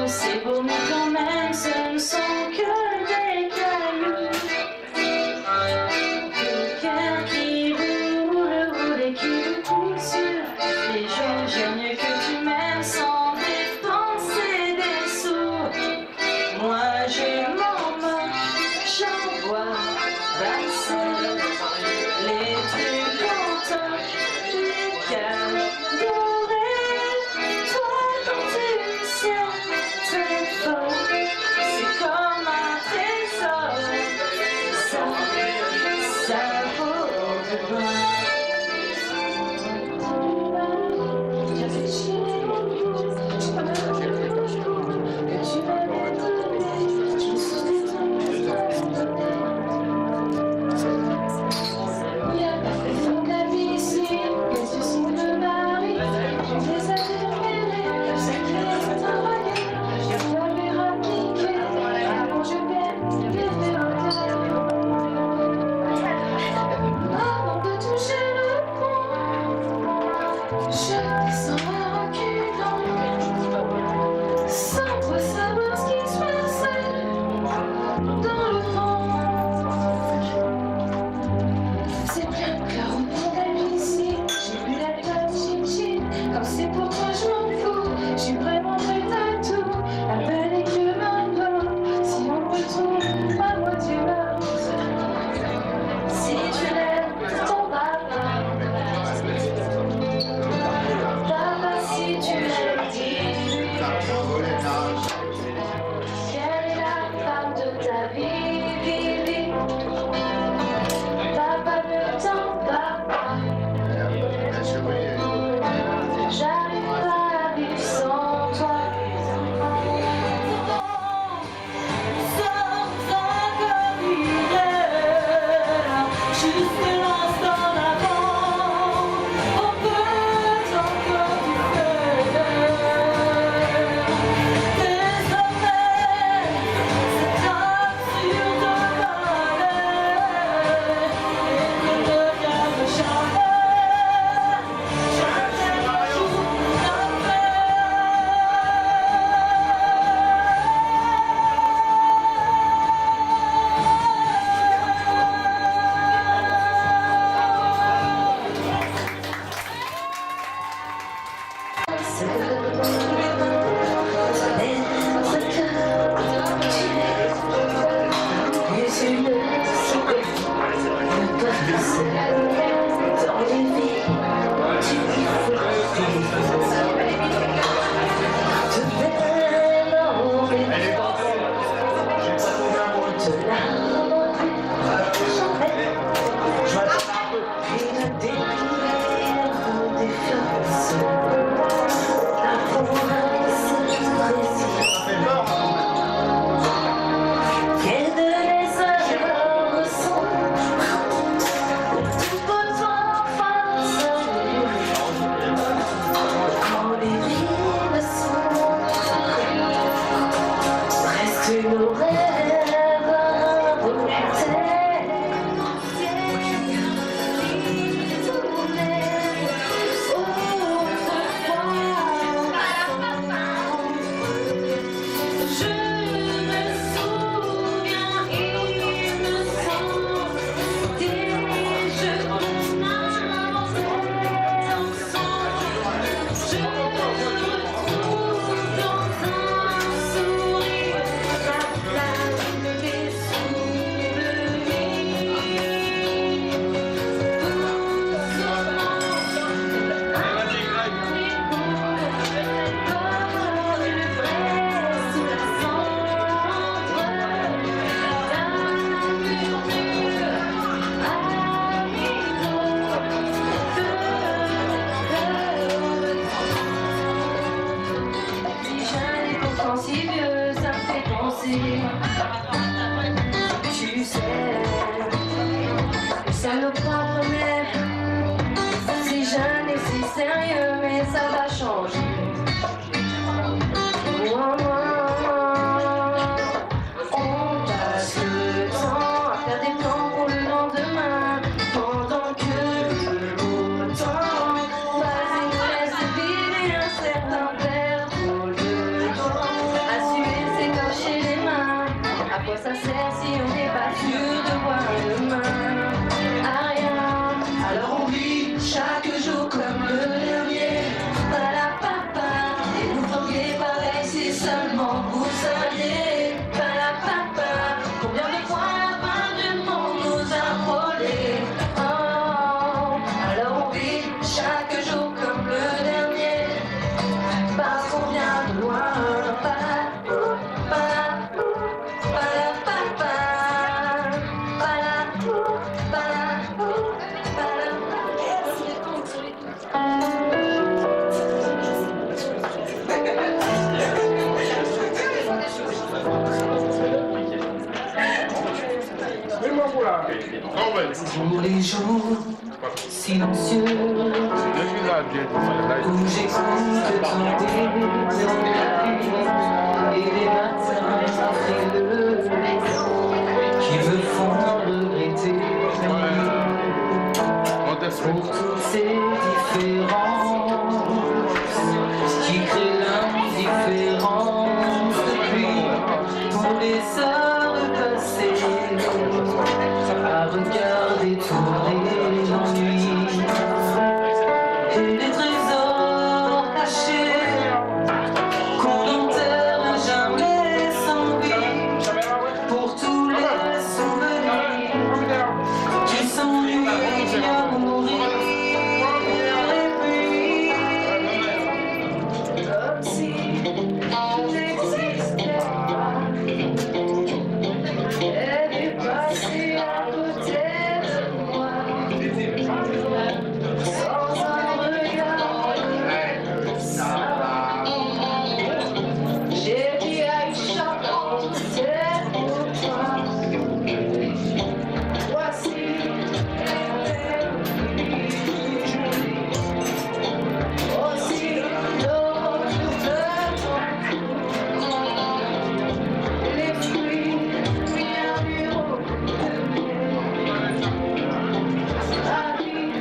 c'est beau, mais quand même, ce ne sont que des cailloux. Le cœur qui roule et qui vous coule sur les joues. J'aime mieux que tu m'aimes sans dépenser des sous. Moi, je m'en moque, j'en bois, passer les trucs contents, les cadeaux. Tu sais, ça me promet, si jeune et si sérieux, mais ça va changer. On passe le temps à faire des plans pour le lendemain, pendant que le beau temps passe et nous laisse vivre un certain perdre le temps. Pour les jours silencieux où j'écoute ton désir et les matins frileux qui me font regretter pour toutes ces différences qui créent l'indifférence depuis pour les heures passées à regarder tourner l'ennui et les trésors cachés qu'on n'enterre jamais sans vie pour tous les souvenirs qui s'ennuient à mourir et puis comme si n'existait pas. Elle est passée à côté de moi, sans un regard, ça va. J'ai dit Aïcha, c'est pour toi. Voici aussi l'autre de ton les fruits bien mûrs de mai. La vie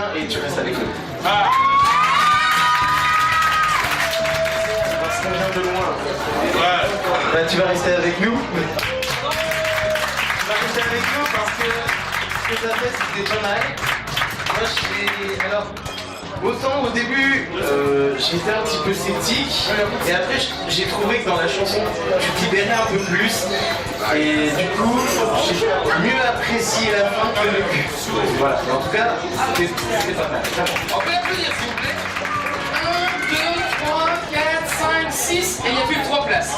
bien et tu restes avec nous. Parce qu'on vient de loin. Bah, tu vas rester avec nous. Tu vas rester avec nous parce que ce que t'as fait c'était pas mal. Moi alors, autant au début j'étais un petit peu sceptique et après j'ai trouvé que dans la chanson tu te libérais un peu plus et du coup j'ai mieux apprécié la fin que le début. Voilà, mais en tout cas c'était pas mal. On peut l'applaudir s'il vous plaît. 1, 2, 3, 4, 5, 6 et il n'y a plus que 3 places.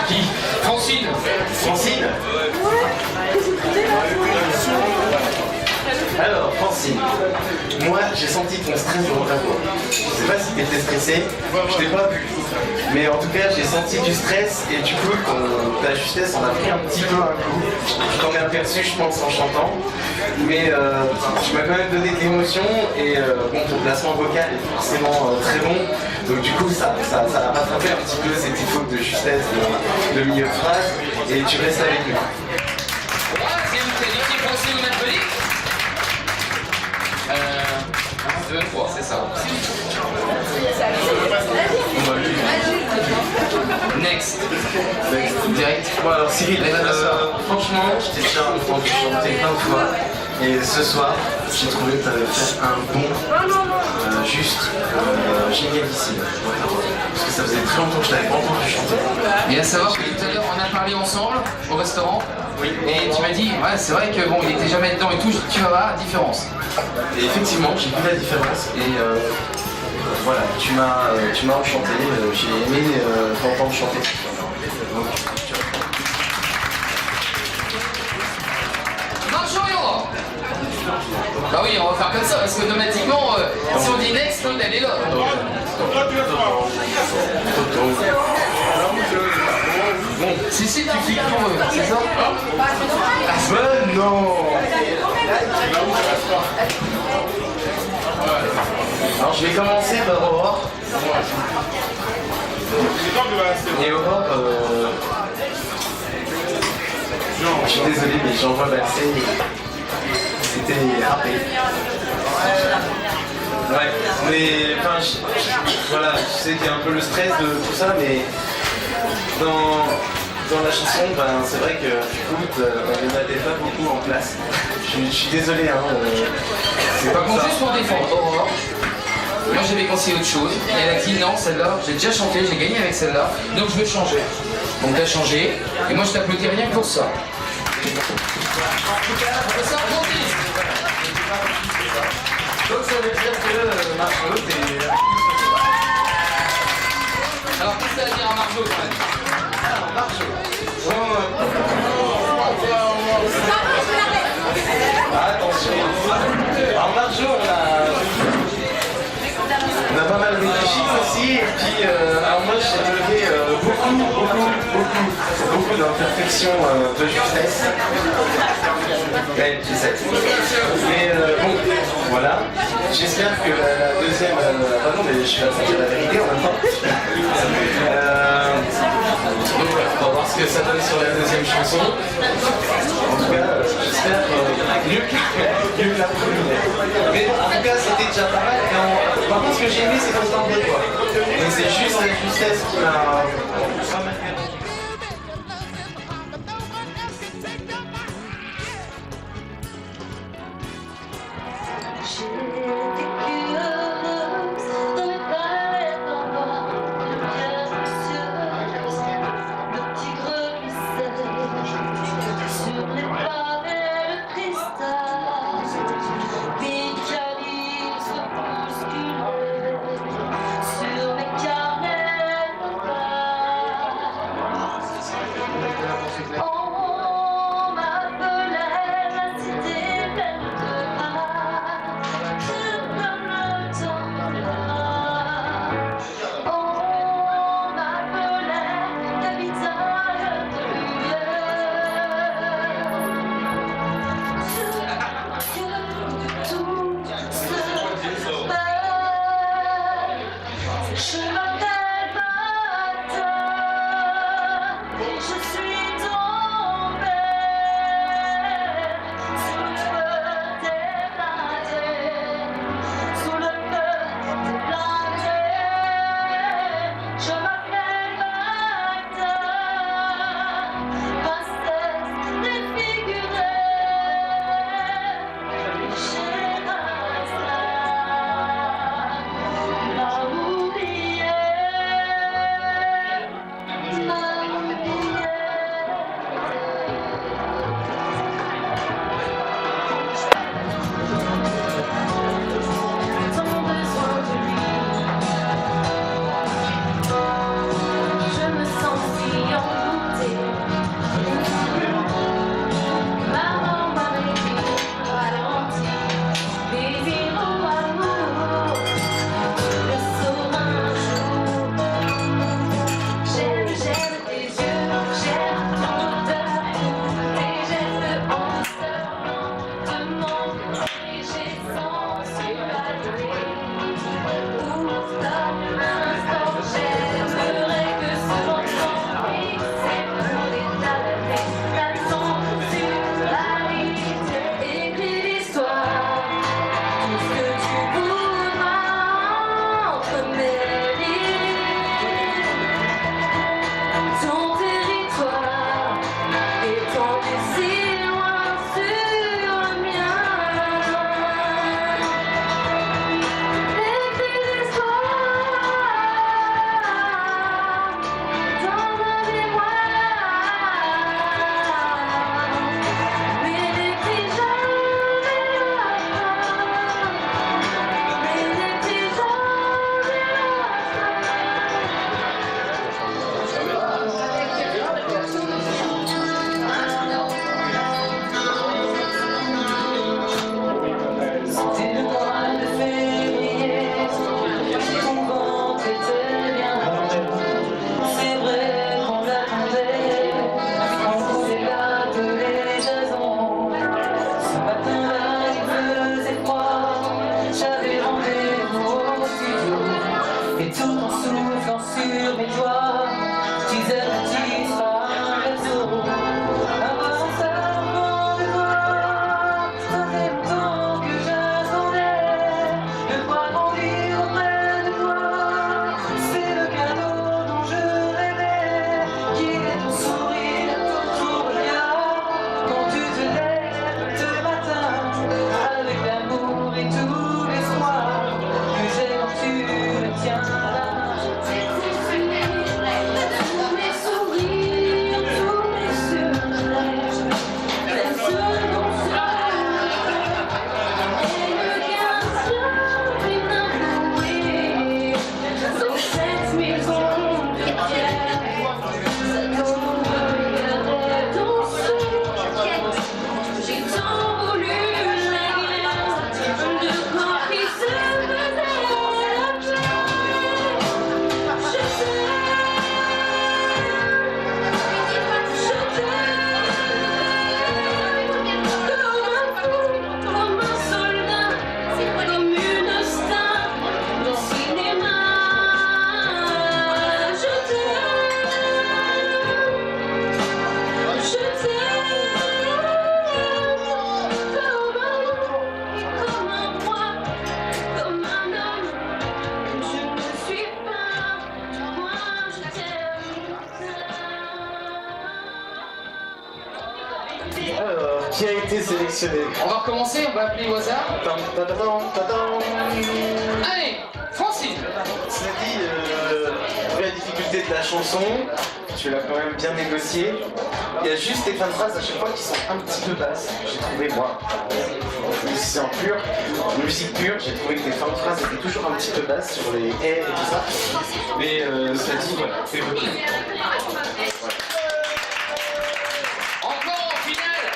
Qui? Francine. Francine. Alors, Francine, moi j'ai senti ton stress dans ta voix. Je sais pas si tu étais stressé, je t'ai pas vu. Mais en tout cas, j'ai senti du stress et du coup, ta justesse en a pris un petit peu un coup. Je t'en ai aperçu, je pense, en chantant. Mais tu m'as quand même donné de l'émotion et bon, ton placement vocal est forcément très bon. Donc du coup, ça a rattrapé un petit peu ces petites fautes de justesse de milieu de phrase et tu restes avec nous. C'est une qualité Francine ou Napoléon. 1, 2, 3, c'est ça. Next. Direct. Bon alors Cyril, franchement, je t'ai déjà entendu chanter plein de fois. Et ce soir, j'ai trouvé que tu avais fait un bon, génialissime. Parce que ça faisait très longtemps que je t'avais pas entendu chanter. Et à savoir que tout à l'heure on a parlé ensemble au restaurant. Oui. Et tu m'as dit, ouais c'est vrai que bon il était jamais dedans et tout, tu vas voir la différence. Et effectivement, j'ai vu la différence et voilà, tu m'as enchanté, j'ai aimé t'entendre chanter. Donc, Marjorio. Bah oui, on va faire comme ça parce qu'automatiquement, si on dit next, l'autre elle est là. Bon, si tu cliques pour eux, c'est ça? non. Alors je vais commencer par Aurore. Et Aurore, je suis désolé mais j'envoie passer. C'était râpé. Ouais, mais enfin, voilà, je sais qu'il y a un peu le stress de tout ça, mais dans la chanson, ben, c'est vrai que écoute, il n'y en avait pas beaucoup en place. Je suis désolé, hein. C'est pas Par comme contre, ça. juste pour défendre Aurore, moi j'avais conseillé autre chose. Et elle a dit non, celle-là, j'ai déjà chanté, j'ai gagné avec celle-là, donc je veux changer. Donc t'as changé, et moi je t'applaudis rien que pour ça. C'est ça, bon disque. Donc ça veut dire que Margot, t'es... Alors qu'est-ce que ça veut dire à Margot quand même? Alors Margot. Attention. Alors Margot, on a pas mal réfléchi aussi, et puis alors moi j'ai relevé beaucoup d'imperfections de justesse. Ouais, je sais. Mais bon, voilà. J'espère que la deuxième... non mais je suis là pour dire la vérité en même temps. Donc voilà, on va voir ce que ça donne sur la deuxième chanson. En tout cas, j'espère mieux que la première. Mais bon, en tout cas, c'était déjà pas mal. Par contre, ce que j'ai aimé, c'est quand c'était en vrai quoi. Mais c'est juste la justesse qui m'a pas mal fait. On m'appelait la cité pleine de rats. faisait longtemps que j'attendais de voir grandir auprès de toi. C'est le cadeau dont je rêvais, qu'il est ton sourire, ton regard, quand tu te lèves ce matin, avec l'amour et tout l'espoir que j'ai quand tu me tiens la main. Tous mes sourires, tous mes sourires, la seconde soir, et le gardien inavoué, dans cette maison de pierre, ça tombe, regardait danser. J'ai tant voulu la guerre, de corps qui se faisaient la paix. Comme un soldat, comme une star au cinéma. Je t'aime, comme un roi, comme un homme. Je ne suis pas, moi je t'aime. Alors, qui a été sélectionné? On va recommencer, on va appeler au hasard. Tam, tadam, tadam. Allez, Francine. Cela dit, vu la difficulté de la chanson, tu l'as quand même bien négocié. Il y a juste des fins de phrases à chaque fois qui sont un petit peu basses. J'ai trouvé, moi, musicien pur, musique pure, j'ai trouvé que les fins de phrases étaient toujours un petit peu basses sur les R et tout ça. Mais cela dit, voilà, c'est bon. Encore en finale.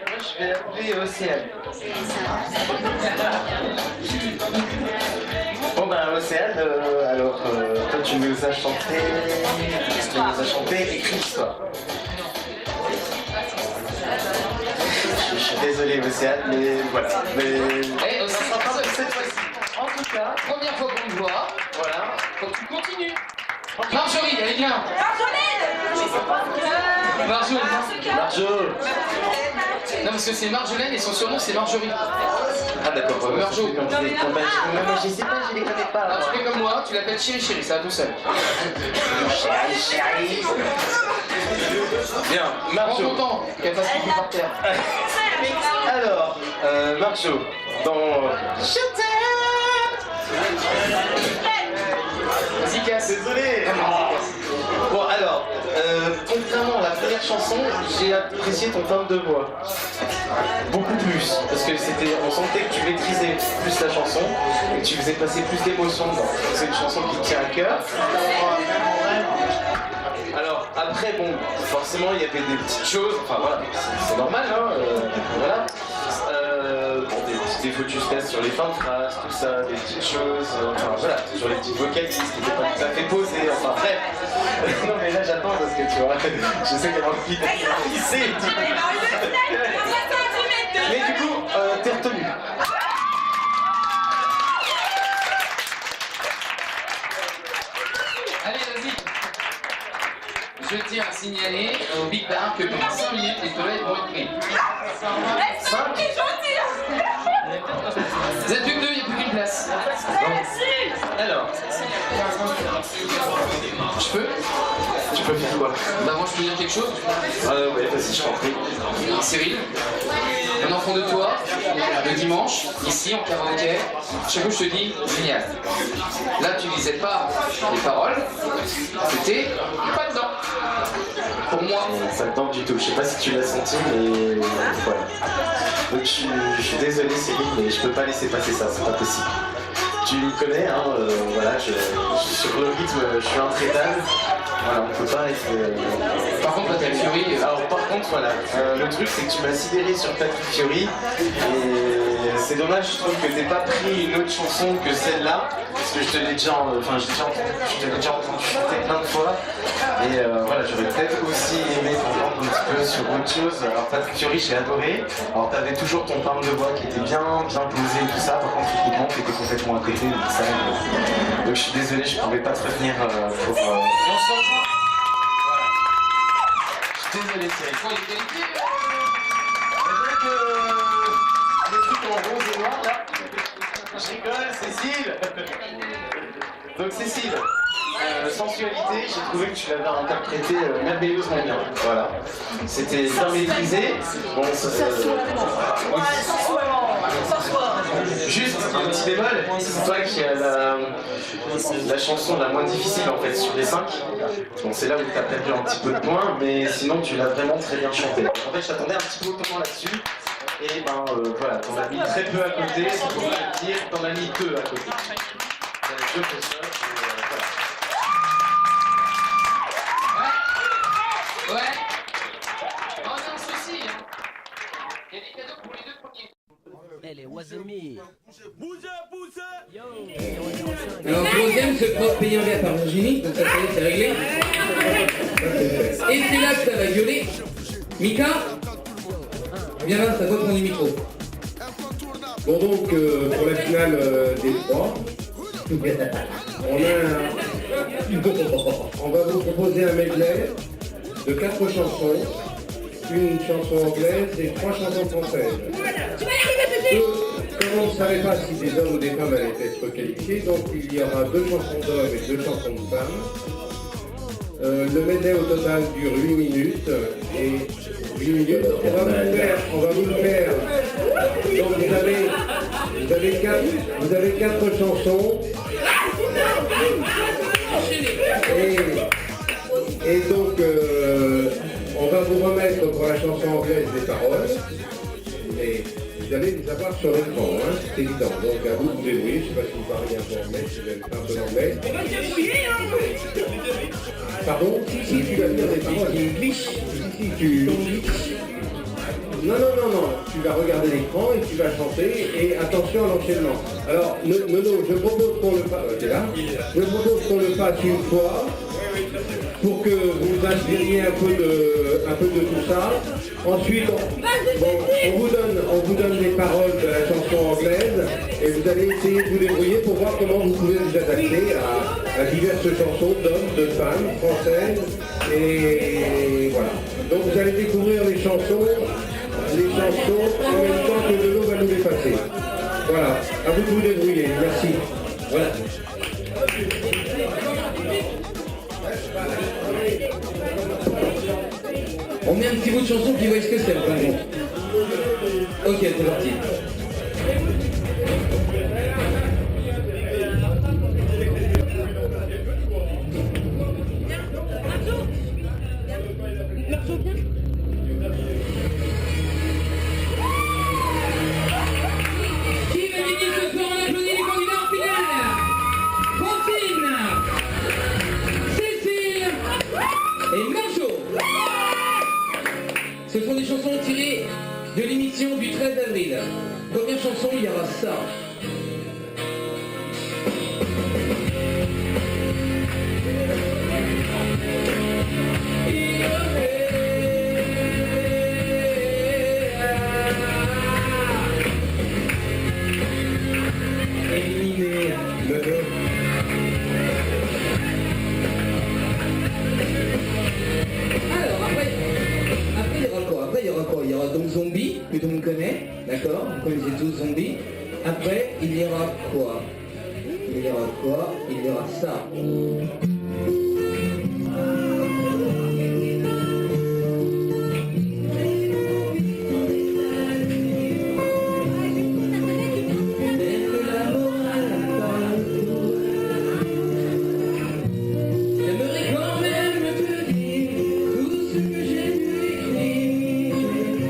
Moi, je vais appeler Océane. Bon ben Océane, alors toi tu nous as chanté Écrit l'histoire. Je suis désolé Océane, mais voilà. Mais Eh, aussi, ça sera pas cette fois-ci. En tout cas, première fois qu'on te voit, voilà. faut que tu continues. Marjorie, allez bien. Marjo. Marjo. Non, parce que c'est Marjolaine et son surnom c'est Marjorie. Ah d'accord, Marjo. Non mais je sais pas, je les connais pas. Alors tu fais comme moi, tu l'appelles Chéri Chéri, ça va tout seul. Chérie. Bien, Prends Marjo. ton temps, qu'elle fasse pipi par terre. Alors, Marjo, dans Je Vas-y, casse. Désolé. Bon alors, contrairement à la première chanson, j'ai apprécié ton timbre de voix. Beaucoup plus, parce que on sentait que tu maîtrisais plus la chanson et que tu faisais passer plus d'émotions dedans. C'est une chanson qui te tient à cœur. Alors après bon, forcément il y avait des petites choses, enfin voilà, c'est normal hein, voilà. Bon, des petits défauts de justesse sur les fins de phrases, tout ça, des petites choses, enfin voilà, sur les petites vocalises qui n'étaient pas tout à fait posées, enfin bref. Non mais là j'attends parce que tu vois, je sais qu'il y a envie de pisser. Mais du coup, t'es retenu. Allez, vas-y. Je tiens à signaler au Big Bar que pendant 5 minutes, les toilettes vont être prises. Vous êtes plus que deux, il n'y a plus qu'une place. Alors, Je peux tu peux faire quoi? Bah moi je peux dire quelque chose. Ouais, vas-y, je t'en prie. Cyril, un enfant de toi, le dimanche, ici en karaoké, chaque fois je te dis génial. Là tu lisais pas les paroles, c'était pas dedans. Pour moi. Pas dedans du tout, je sais pas si tu l'as senti, mais voilà. Donc je suis désolé Céline, mais je peux pas laisser passer ça, c'est pas possible. Tu me connais, hein, voilà, sur le rythme, je suis intraitable. Voilà, on peut pas être... Par contre, Patrick Fiori. Alors par contre, voilà, le truc c'est que tu m'as sidéré sur Patrick Fiori et c'est dommage, je trouve que t'aies pas pris une autre chanson que celle-là, parce que je te l'ai déjà entendu chanter plein de fois et voilà, j'aurais peut-être aussi aimé t'entendre un petit peu sur autre chose. Alors Patrick Fiori, j'ai adoré. Alors t'avais toujours ton timbre de voix qui était bien posé et tout ça, par contre techniquement t'étais complètement à côté, donc ça, donc je suis désolé, je pouvais pas te retenir pour... On se rejoint. Je Désolé Cyril. Faut l'égalité. C'est vrai que les trucs en rose et noir là. Je rigole, Cécile. Donc Cécile, sensualité, j'ai trouvé que tu l'avais interprété merveilleusement bien. Voilà. C'était bien maîtrisé. Bon, juste un petit bémol, c'est toi qui as la chanson la moins difficile en fait sur les 5. Bon, c'est là où tu as perdu un petit peu de points, mais sinon tu l'as vraiment très bien chanté. En fait, je t'attendais un petit peu autrement là-dessus. Et ben voilà, t'en as mis très peu à côté, c'est pour te dire, t'en as mis peu à côté. Deux personnes, Ouais. Ambiance aussi. Hein. Il y a des cadeaux pour les deux premiers. Hey, what's up, me? Alors, troisième, se fera payer un verre par Virginie, donc ça c'est réglé. Et c'est là que ça va gueuler. Mika, viens là, ça doit prendre le micro. Bon donc, pour la finale des trois, on va vous proposer un medley de 4 chansons, une chanson anglaise et 3 chansons françaises. Comme on ne savait pas si des hommes ou des femmes allaient être qualifiés, donc il y aura 2 chansons d'hommes et 2 chansons de femmes. Le medley au total dure 8 minutes et 8 minutes. On va vous le faire. Donc vous avez 4 chansons. Et donc on va vous remettre pour la chanson anglaise des paroles. Et vous allez les avoir sur l'écran, hein, c'est évident. Donc à vous de vous débrouiller, je ne sais pas si vous parlez un peu anglais, si vous avez fait un peu d'anglais. Pardon? Si, tu vas dire des paroles. Si, tu... Non, tu vas regarder l'écran et tu vas chanter, et attention à l'enchaînement. Alors, Nono, je propose qu'on le fasse une fois, pour que vous vous inspiriez un peu de tout ça. Ensuite, on vous donne les paroles de la chanson anglaise, et vous allez essayer de vous débrouiller pour voir comment vous pouvez vous adapter à diverses chansons d'hommes, de femmes, françaises, et voilà. Donc vous allez découvrir les chansons en même temps que Nono va nous les passer. Voilà, à vous de vous débrouiller, merci. Voilà. On met un petit bout de chanson qui voit ce que c'est, par exemple. Ok, c'est parti. Qui va gagner ce soir? On applaudit les candidats en finale. Francine, Cécile et Marjo. Ce sont des chansons tirées de l'émission du 13 avril. Première chanson, il y aura ça. Éliminé le deux. Alors, après, il y aura quoi? Après, il y aura quoi? Il y aura donc Zombie, que tout le monde connaît, d'accord? Vous connaissez tous Zombie. Après, il y aura quoi? Il y aura quoi? Il y aura ça. J'aimerais quand même te dire tout ce que j'ai pu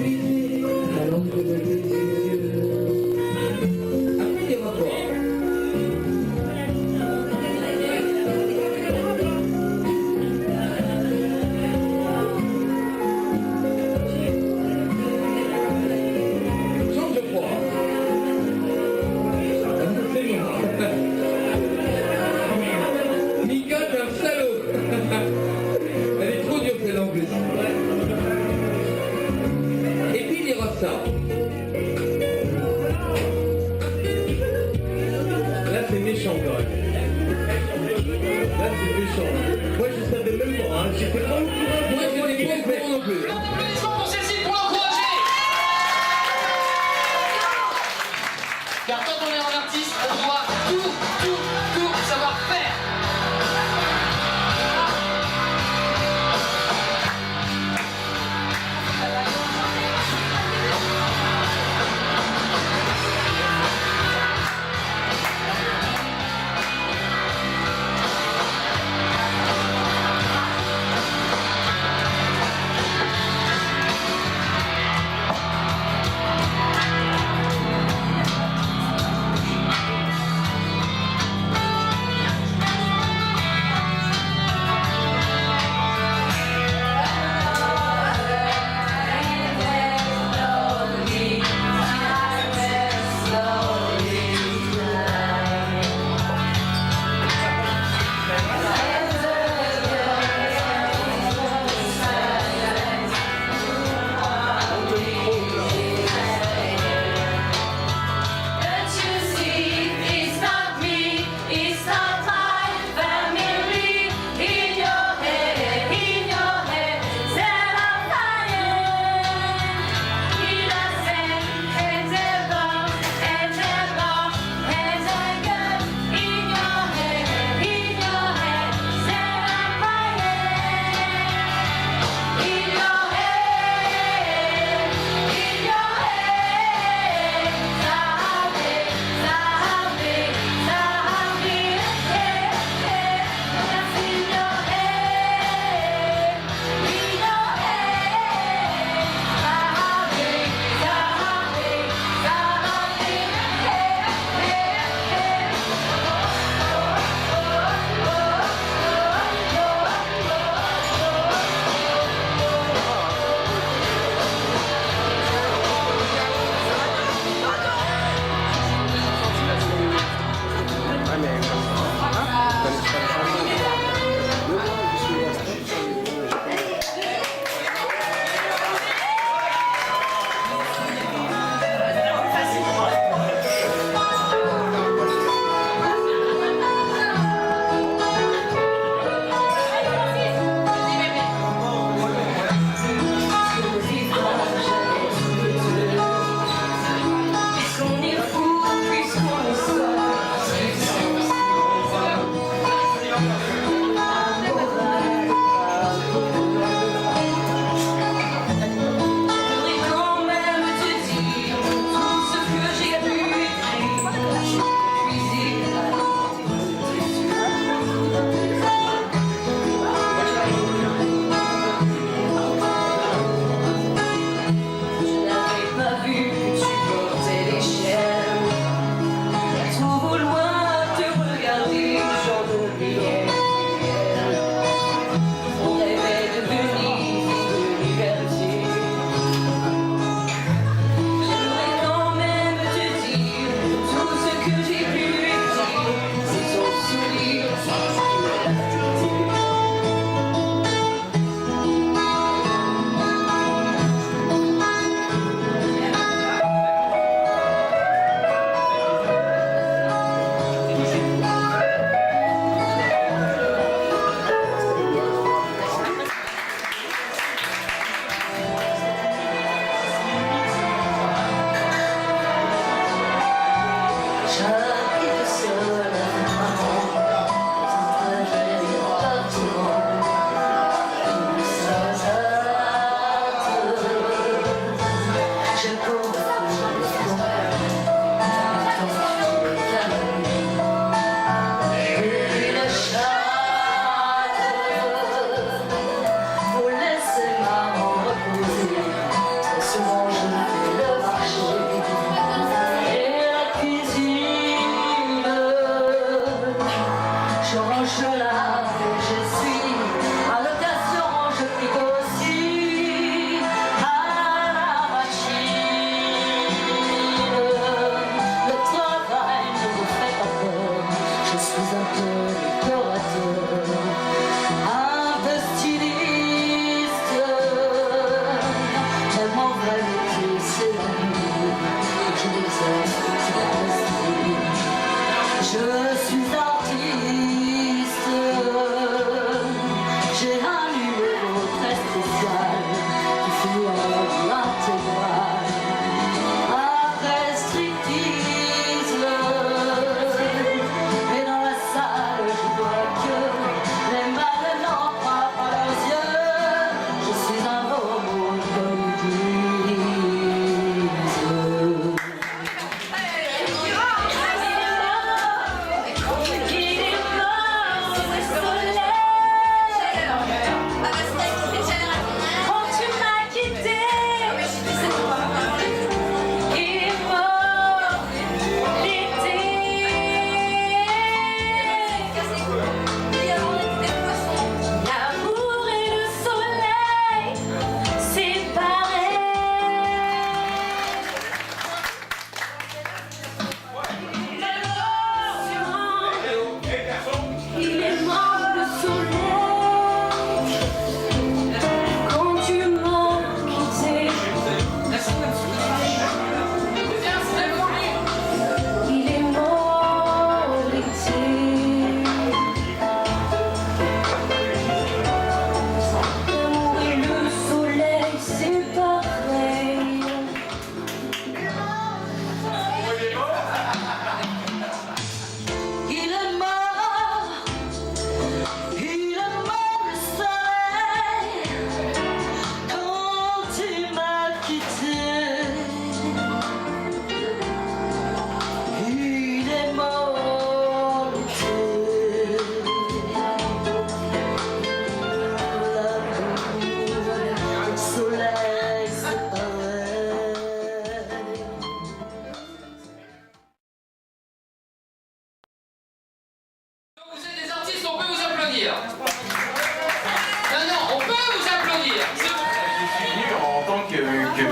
écrire à l'encre de tes yeux. Après, il y aura quoi? Change de froid. C'est bon. Mika, t'es un salaud. Elle est trop dure celle-là en plus. Et puis il y aura ça. Là c'est méchant quand même. Là c'est méchant. Moi je savais même pas, hein. J'étais pas au courant. Moi j'étais pas au courant non plus.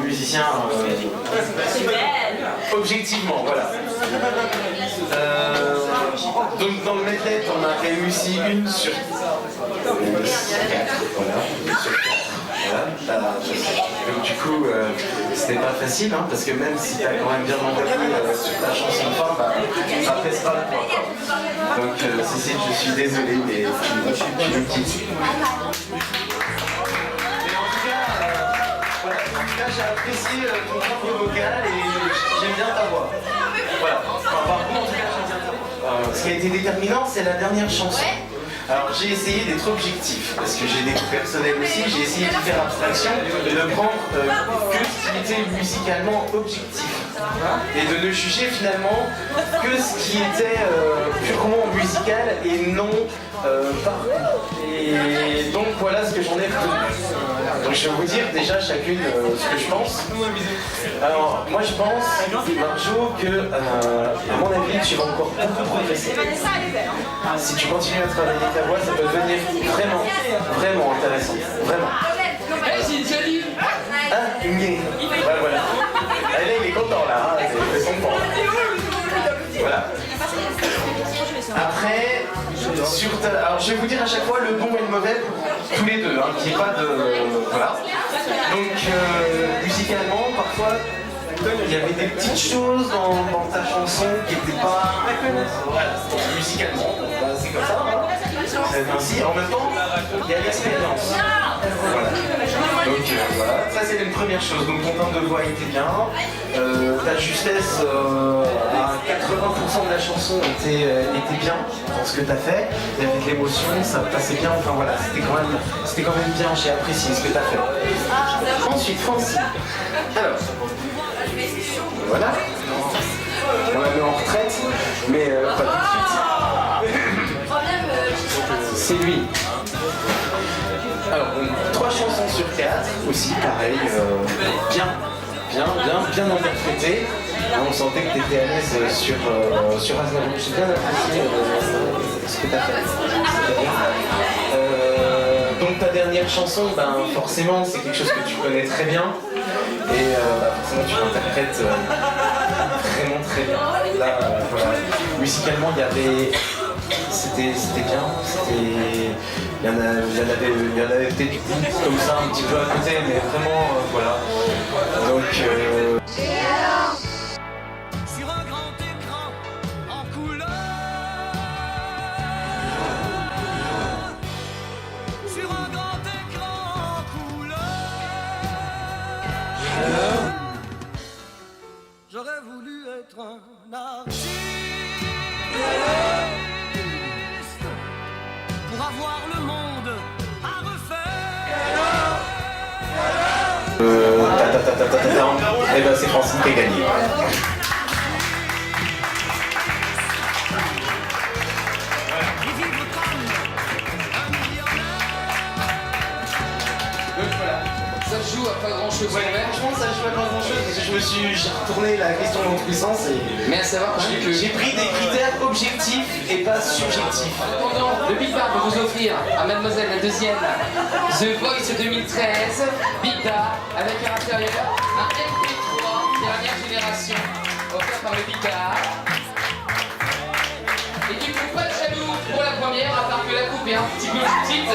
musicien objectivement, voilà. Donc dans le medley, on a réussi une sur 4. Voilà, une sur 4. Voilà, donc du coup, c'était pas facile, hein, parce que même si t'as quand même bien envoyé sur ta chanson de fin, bah, ça pèse pas le poids, quoi. Donc Cécile, je suis désolé, mais tu me quittes. Là, j'ai apprécié ton timbre vocal et j'aime bien ta voix. Voilà. Enfin, par contre, en tout cas, j'aime bien ta voix. Ce qui a été déterminant, c'est la dernière chanson. Alors, j'ai essayé d'être objectif, parce que j'ai des goûts personnels aussi, j'ai essayé de faire abstraction et de prendre que ce qui était musicalement objectif. Et de ne juger finalement que ce qui était purement musical et non par goût. Et donc, voilà ce que j'en ai retenu. Donc je vais vous dire déjà chacune ce que je pense. Alors moi je pense, Marjo, que à mon avis tu vas encore beaucoup progresser. Si tu continues à travailler ta voix, ça peut devenir vraiment, vraiment intéressant. Vraiment. C'est une jolie. Ah, une gay. Ouais, voilà. Là il est content là, hein, c'est son point. Voilà. Après, alors je vais vous dire à chaque fois le bon et le mauvais pour tous les deux, hein, qu'il n'y ait pas de... Voilà. Donc musicalement, parfois, il y avait des petites choses dans ta chanson qui n'étaient pas... Voilà, musicalement, bah, c'est comme ça. Hein. C'est ainsi. En même temps, il y a l'expérience. Voilà. Donc voilà, ça c'est une première chose. Donc ton timbre de voix était bien. Ta justesse à 80% de la chanson était bien dans ce que tu as fait. Il y avait de l'émotion, ça passait bien. Enfin voilà, c'était quand même bien. J'ai apprécié ce que tu as fait. Ensuite, Francie. Alors, voilà. On la met en retraite, mais pas tout de suite. C'est lui. Alors, 3 chansons sur 4, aussi pareil, bien interprétées. On sentait que tu étais à l'aise sur Aznavour. J'ai bien apprécié ce que tu as fait. C'était bien. Donc ta dernière chanson, ben, forcément c'est quelque chose que tu connais très bien. Et forcément tu l'interprètes vraiment très bien. Là, voilà. Musicalement il y avait... C'était bien, il y en avait peut-être comme ça un petit peu à côté, mais vraiment voilà. Donc sur un grand écran en couleur, sur un grand écran en couleur, j'aurais voulu être un artiste pour avoir le monde à refaire. et ben c'est Francine qui a gagné. Donc voilà, ça se joue à pas grand chose. Ouais, franchement ça joue à pas grand chose parce que j'ai retourné la question dans tous les sens et... Mais à savoir que J'ai pris des critères objectifs et pas subjectifs. Cependant, le Big Bar va vous offrir à Mademoiselle la deuxième The Voice 2013 Big Bar avec à l'intérieur un MP3 dernière génération offert par le Big Bar. Et du coup, pas de jaloux pour la première, à part que la coupe est un petit peu petite.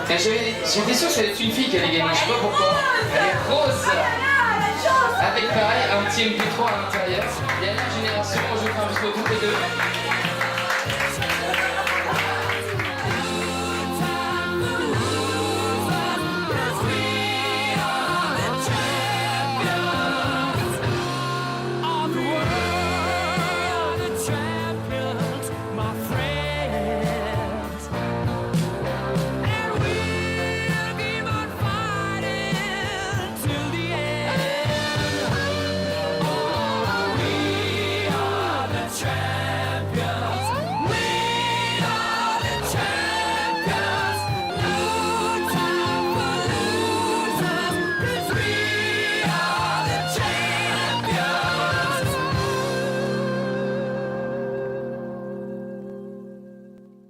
Et j'étais sûr que ça allait être une fille qui allait gagner, je sais pas pourquoi. Elle est rose. Avec pareil un petit MP3 à l'intérieur. Dernière génération, je fais un petit peu toutes les deux.